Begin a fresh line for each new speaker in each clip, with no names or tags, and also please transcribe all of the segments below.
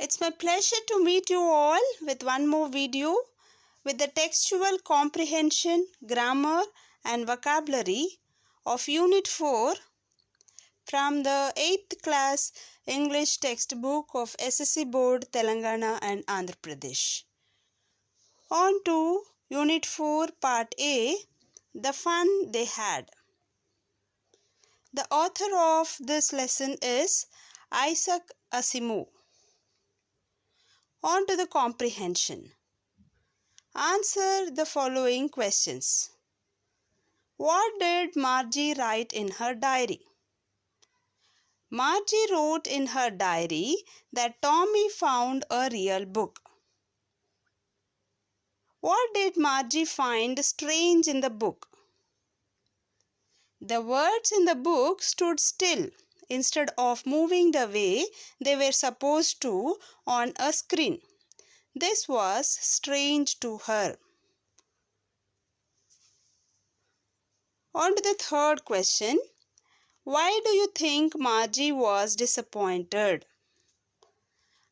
It's my pleasure to meet you all with one more video with the textual comprehension, grammar and vocabulary of Unit 4 from the 8th class English textbook of SSC Board, Telangana and Andhra Pradesh. On to Unit 4 Part A, The Fun They Had. The author of this lesson is Isaac Asimov. On to the comprehension. Answer the following questions. What did Margie write in her diary? Margie wrote in her diary that Tommy found a real book. What did Margie find strange in the book? The words in the book stood still instead of moving the way they were supposed to on a screen. This was strange to her. On to the third question. Why do you think Margie was disappointed?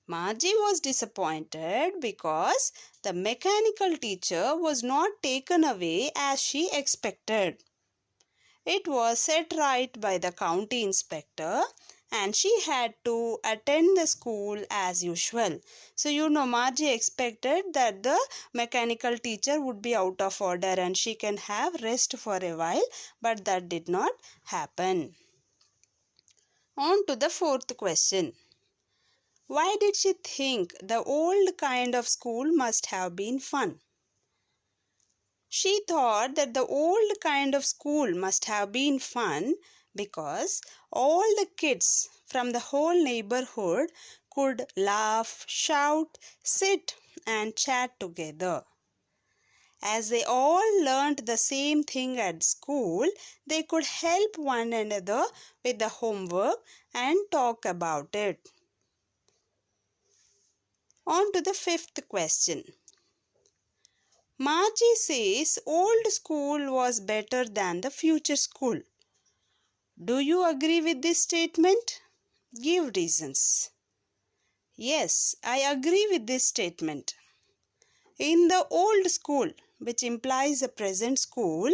Margie was disappointed because the mechanical teacher was not taken away as she expected. It was set right by the county inspector and she had to attend the school as usual. So Margie expected that the mechanical teacher would be out of order and she can have rest for a while, but that did not happen. On to the fourth question. Why did she think the old kind of school must have been fun? She thought that the old kind of school must have been fun because all the kids from the whole neighborhood could laugh, shout, sit and chat together. As they all learned the same thing at school, they could help one another with the homework and talk about it. On to the fifth question. Margie says old school was better than the future school. Do you agree with this statement? Give reasons. Yes, I agree with this statement. In the old school, which implies the present school,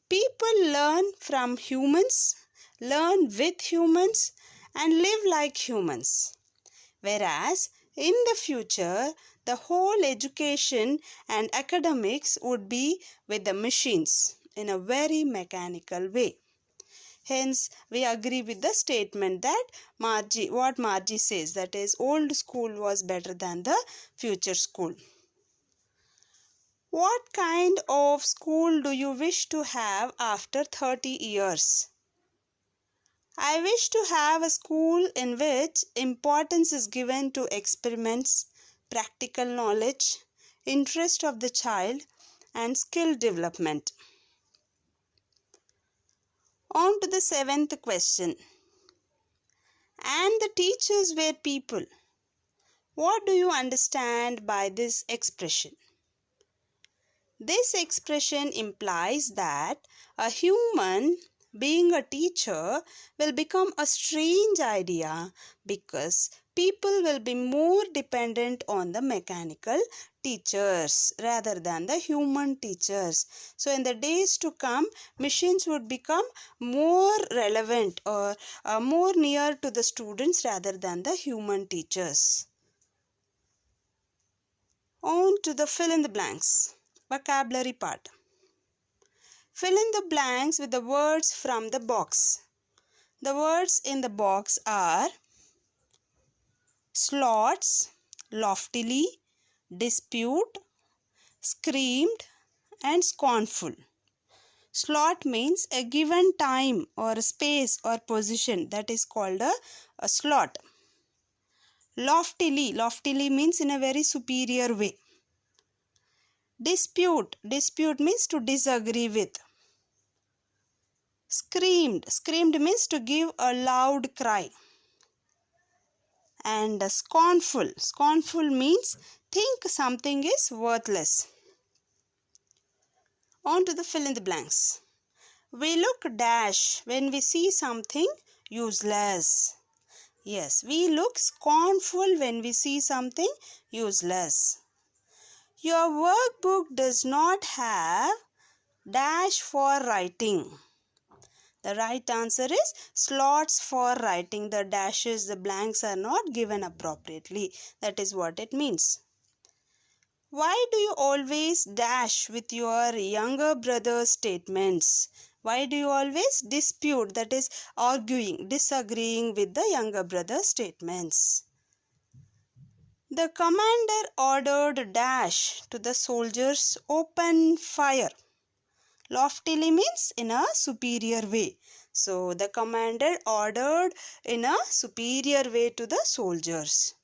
people learn from humans, learn with humans, and live like humans. Whereas in the future, the whole education and academics would be with the machines in a very mechanical way. Hence, we agree with the statement that what Margie says, that is, old school was better than the future school. What kind of school do you wish to have after 30 years? I wish to have a school in which importance is given to experiments, practical knowledge, interest of the child, and skill development. On to the seventh question. And the teachers were people. What do you understand by this expression? This expression implies that a human being a teacher will become a strange idea because people will be more dependent on the mechanical teachers rather than the human teachers. So in the days to come, machines would become more relevant or more near to the students rather than the human teachers. On to the fill in the blanks. Vocabulary part. Fill in the blanks with the words from the box. The words in the box are slots, loftily, dispute, screamed and scornful. Slot means a given time or space or position, that is called a slot. Loftily means in a very superior way. Dispute means to disagree with. Screamed means to give a loud cry. And scornful means think something is worthless. On to the fill in the blanks. We look dash when we see something useless. Yes, we look scornful when we see something useless. Your workbook does not have dash for writing. The right answer is slots for writing. The dashes, the blanks are not given appropriately. That is what it means. Why do you always dash with your younger brother's statements? Why do you always dispute, that is arguing, disagreeing with the younger brother's statements? The commander ordered dash to the soldiers, open fire. Loftily means in a superior way. So the commander ordered in a superior way to the soldiers.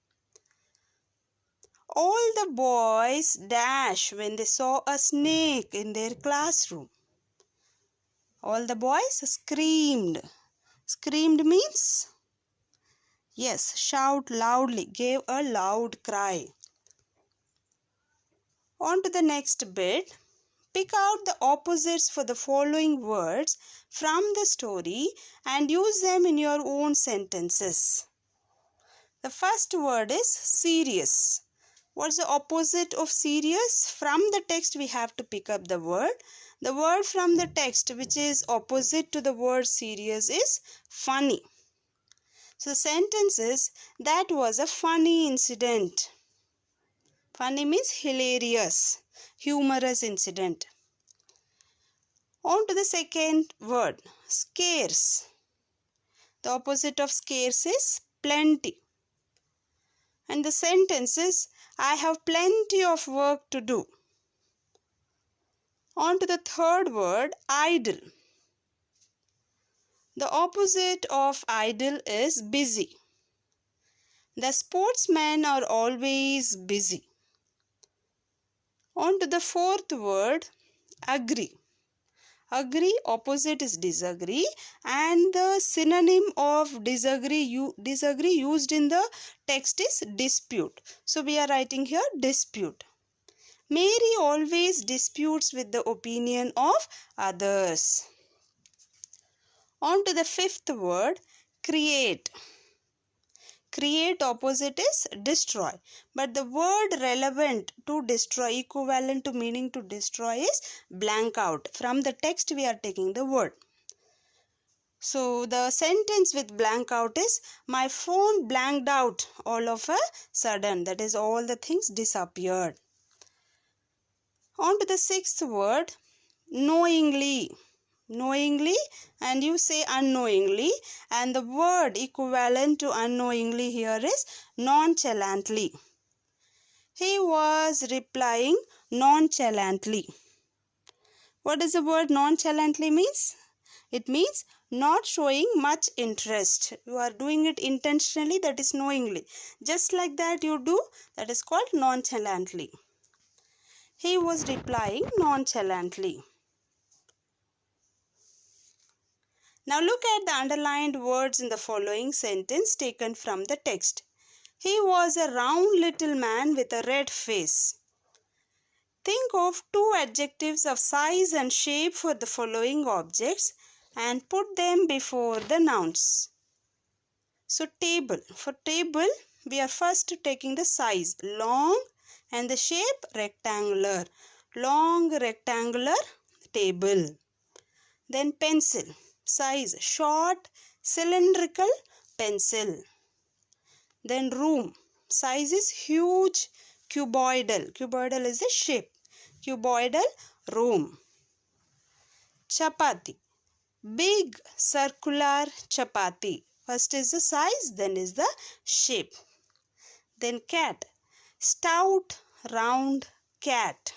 All the boys dash when they saw a snake in their classroom. All the boys screamed. Screamed means, yes, shout loudly, gave a loud cry. On to the next bit. Pick out the opposites for the following words from the story and use them in your own sentences. The first word is serious. What's the opposite of serious? From the text we have to pick up the word. The word from the text which is opposite to the word serious is funny. So the sentence is, that was a funny incident. Funny means hilarious, humorous incident. On to the second word, scarce. The opposite of scarce is plenty. And the sentence is, I have plenty of work to do. On to the third word, idle. The opposite of idle is busy. The sportsmen are always busy. On to the fourth word, agree. Agree, opposite is disagree, and the synonym of disagree used in the text is dispute. So we are writing here dispute. Mary always disputes with the opinion of others. On to the fifth word, create. Create opposite is destroy. But the word relevant to destroy, equivalent to meaning to destroy is blank out. From the text we are taking the word. So the sentence with blank out is, my phone blanked out all of a sudden. That is, all the things disappeared. On to the sixth word, knowingly. Knowingly, and you say unknowingly, and the word equivalent to unknowingly here is nonchalantly. He was replying nonchalantly. What does the word nonchalantly means? It means not showing much interest. You are doing it intentionally, that is knowingly. Just like that you do, that is called nonchalantly. He was replying nonchalantly. Now look at the underlined words in the following sentence taken from the text. He was a round little man with a red face. Think of two adjectives of size and shape for the following objects and put them before the nouns. So table. For table, we are first taking the size, long, and the shape, rectangular. Long rectangular table. Then pencil. Size, short, cylindrical pencil. Then room. Size is huge, cuboidal. Cuboidal is the shape. Cuboidal room. Chapati. Big circular chapati. First is the size, then is the shape. Then cat. Stout, round cat.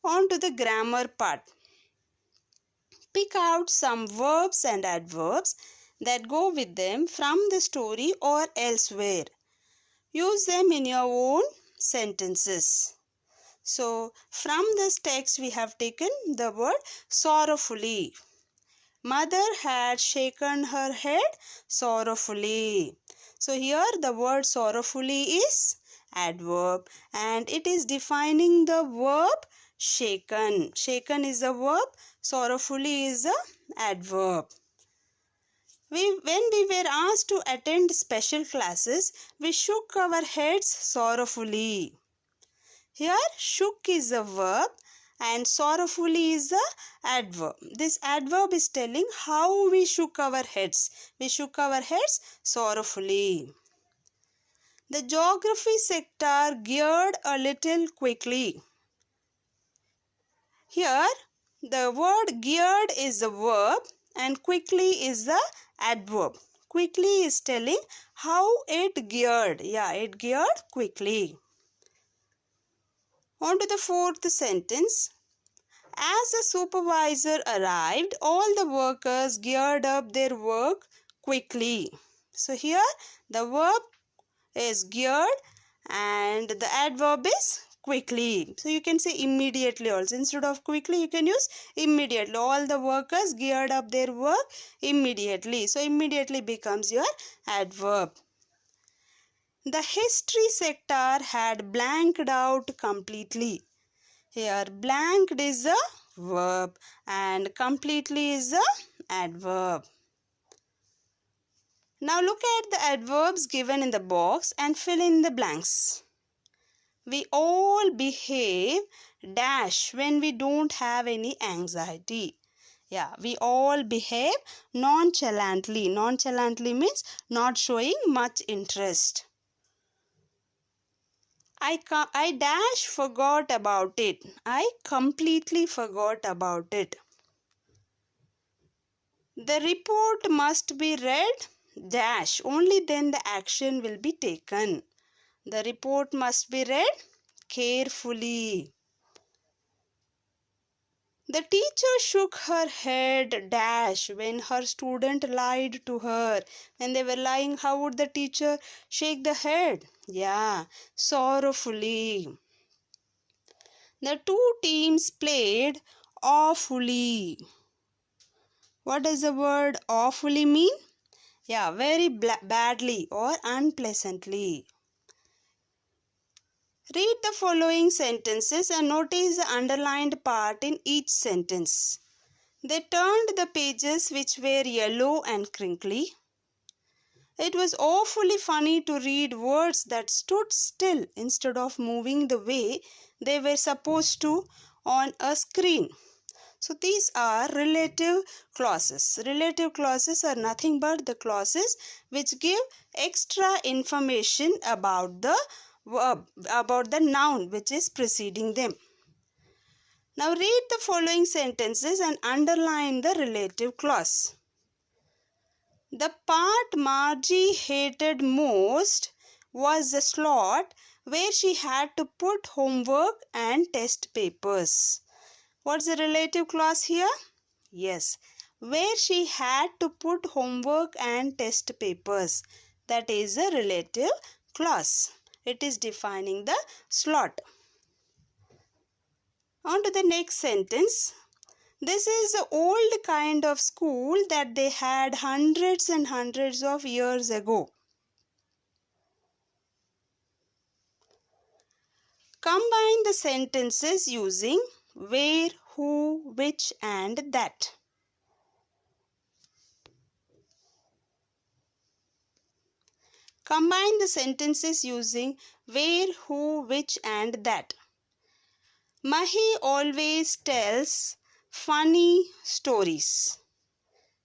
On to the grammar part. Pick out some verbs and adverbs that go with them from the story or elsewhere. Use them in your own sentences. So, from this text we have taken the word sorrowfully. Mother had shaken her head sorrowfully. So, here the word sorrowfully is adverb and it is defining the verb shaken. Shaken is the verb, sorrowfully is the adverb. When we were asked to attend special classes, we shook our heads sorrowfully. Here, shook is a verb and sorrowfully is a adverb. This adverb is telling how we shook our heads. We shook our heads sorrowfully. The geography sector geared a little quickly. Here, the word geared is a verb and quickly is the adverb. Quickly is telling how it geared. Yeah, it geared quickly. On to the fourth sentence. As the supervisor arrived, all the workers geared up their work quickly. So here the verb is geared and the adverb is quickly. So you can say immediately also. Instead of quickly, you can use immediately. All the workers geared up their work immediately. So immediately becomes your adverb. The history sector had blanked out completely. Here blanked is a verb and completely is a adverb. Now look at the adverbs given in the box and fill in the blanks. We all behave dash when we don't have any anxiety. Yeah, we all behave nonchalantly. Nonchalantly means not showing much interest. I dash forgot about it. I completely forgot about it. The report must be read dash. Only then the action will be taken. The report must be read carefully. The teacher shook her head dash when her student lied to her. When they were lying, how would the teacher shake the head? Yeah, sorrowfully. The two teams played awfully. What does the word awfully mean? Yeah, very badly or unpleasantly. Read the following sentences and notice the underlined part in each sentence. They turned the pages which were yellow and crinkly. It was awfully funny to read words that stood still instead of moving the way they were supposed to on a screen. So these are relative clauses. Relative clauses are nothing but the clauses which give extra information about the verb, about the noun which is preceding them. Now read the following sentences and underline the relative clause. The part Margie hated most was the slot where she had to put homework and test papers. What's the relative clause here? Yes, where she had to put homework and test papers. That is a relative clause. It is defining the slot. On to the next sentence. This is the old kind of school that they had hundreds and hundreds of years ago. Combine the sentences using where, who, which and that. Combine the sentences using where, who, which and that. Mahi always tells funny stories.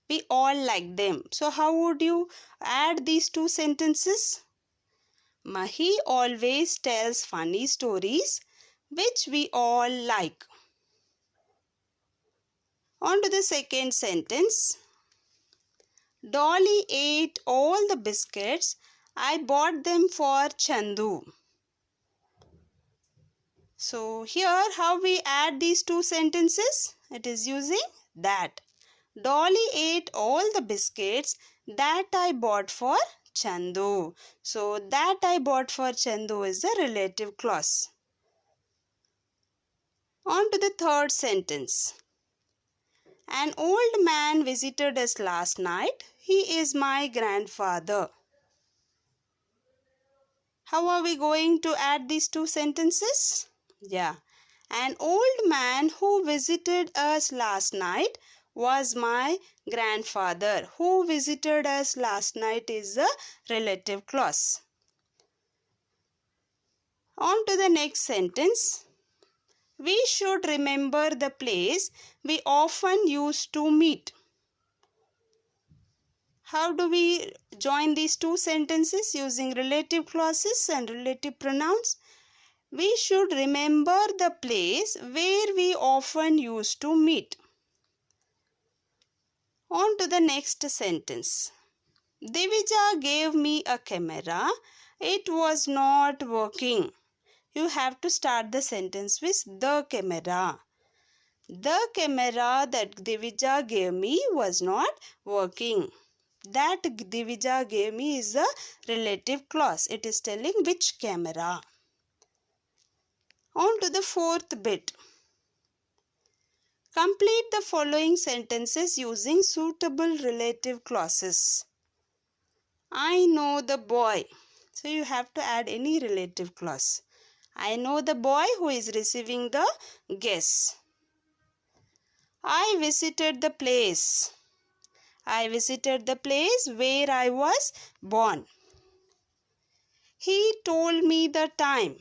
We all like them. So how would you add these two sentences? Mahi always tells funny stories which we all like. On to the second sentence. Dolly ate all the biscuits. I bought them for Chandu. So here how we add these two sentences? It is using that. Dolly ate all the biscuits that I bought for Chandu. So that I bought for Chandu is the relative clause. On to the third sentence. An old man visited us last night. He is my grandfather. How are we going to add these two sentences? Yeah. An old man who visited us last night was my grandfather. Who visited us last night is the relative clause. On to the next sentence. We should remember the place we often used to meet. How do we join these two sentences using relative clauses and relative pronouns? We should remember the place where we often used to meet. On to the next sentence. Divija gave me a camera. It was not working. You have to start the sentence with the camera. The camera that Divija gave me was not working. That Divija gave me is a relative clause. It is telling which camera. On to the fourth bit. Complete the following sentences using suitable relative clauses. I know the boy. So you have to add any relative clause. I know the boy who is receiving the guess. I visited the place. I visited the place where I was born. He told me the time.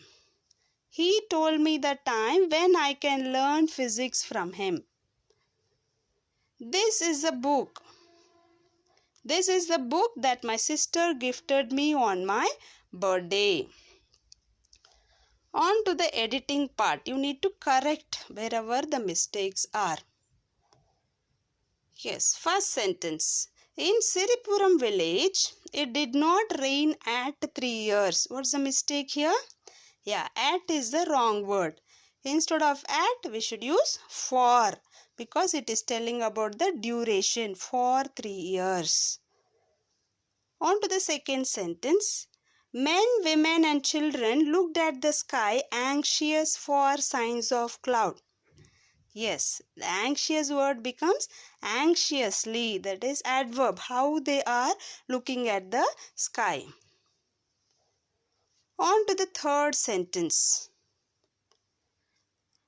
He told me the time when I can learn physics from him. This is a book. This is the book that my sister gifted me on my birthday. On to the editing part. You need to correct wherever the mistakes are. Yes, first sentence. In Siripuram village, it did not rain at 3 years. What's the mistake here? Yeah, at is the wrong word. Instead of at, we should use for, because it is telling about the duration for 3 years. On to the second sentence. Men, women and children looked at the sky anxious for signs of cloud. Yes, the anxious word becomes anxiously. That is adverb. How they are looking at the sky. On to the third sentence.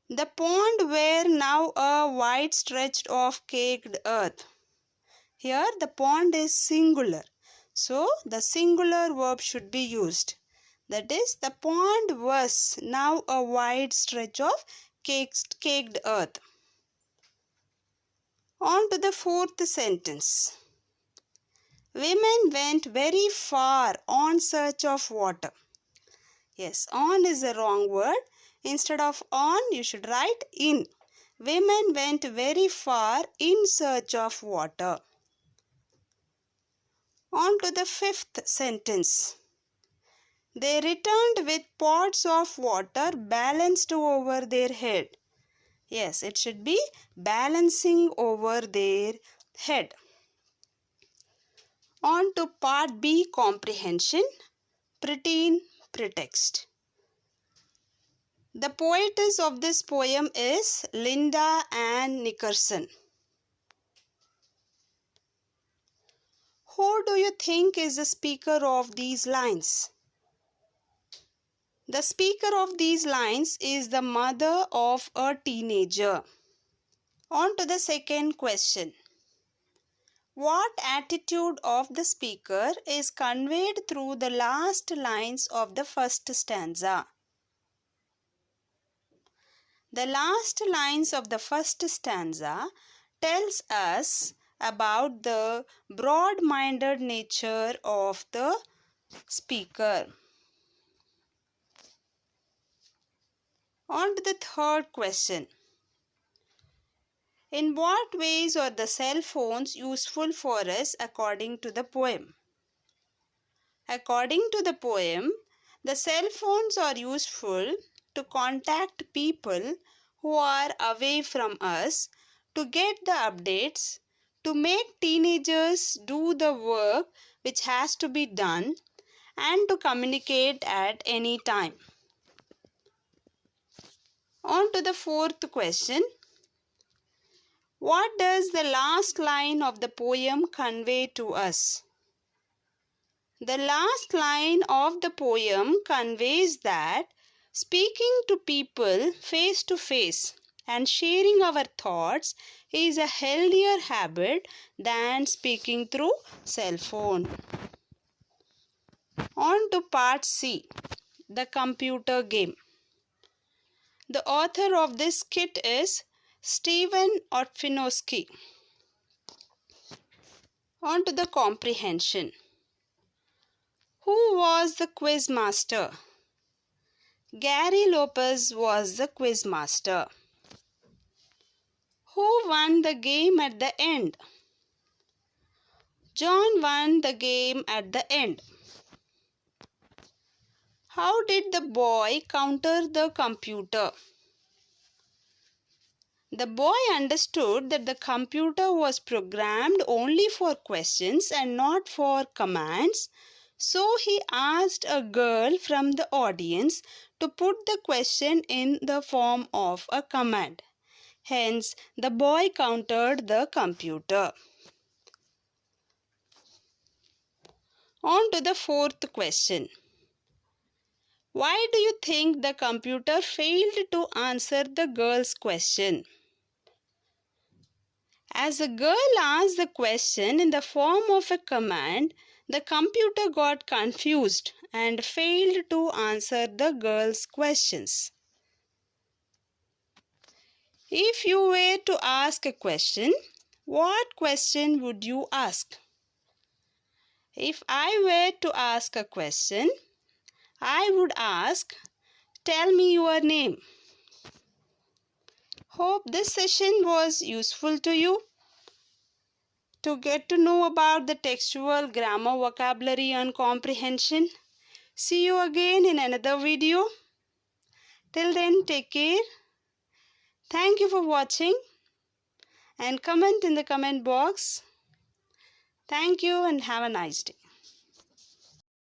The pond were now a wide stretch of caked earth. Here the pond is singular. So the singular verb should be used. That is, the pond was now a wide stretch of caked earth. On to the fourth sentence. Women went very far on search of water. Yes, on is the wrong word. Instead of on, you should write in. Women went very far in search of water. On to the fifth sentence. They returned with pots of water balanced over their head. Yes, it should be balancing over their head. On to part B, comprehension. Preteen Pretext. The poetess of this poem is Linda Ann Nickerson. Who do you think is the speaker of these lines? The speaker of these lines is the mother of a teenager. On to the second question. What attitude of the speaker is conveyed through the last lines of the first stanza? The last lines of the first stanza tells us about the broad-minded nature of the speaker. On to the third question. In what ways are the cell phones useful for us according to the poem? According to the poem, the cell phones are useful to contact people who are away from us, to get the updates, to make teenagers do the work which has to be done, and to communicate at any time. On to the fourth question. What does the last line of the poem convey to us? The last line of the poem conveys that speaking to people face to face and sharing our thoughts is a healthier habit than speaking through cell phone. On to part C, the computer game. The author of this skit is Stephen Ortfinowski. On to the comprehension. Who was the quiz master? Gary Lopez was the quiz master. Who won the game at the end? John won the game at the end. How did the boy counter the computer? The boy understood that the computer was programmed only for questions and not for commands, so he asked a girl from the audience to put the question in the form of a command. Hence, the boy countered the computer. On to the fourth question. Why do you think the computer failed to answer the girl's question? As the girl asked the question in the form of a command, the computer got confused and failed to answer the girl's questions. If you were to ask a question, what question would you ask? If I were to ask a question, I would ask, tell me your name. Hope this session was useful to you. To get to know about the textual, grammar, vocabulary and comprehension. See you again in another video. Till then, take care. Thank you for watching and comment in the comment box. Thank you and have a nice day.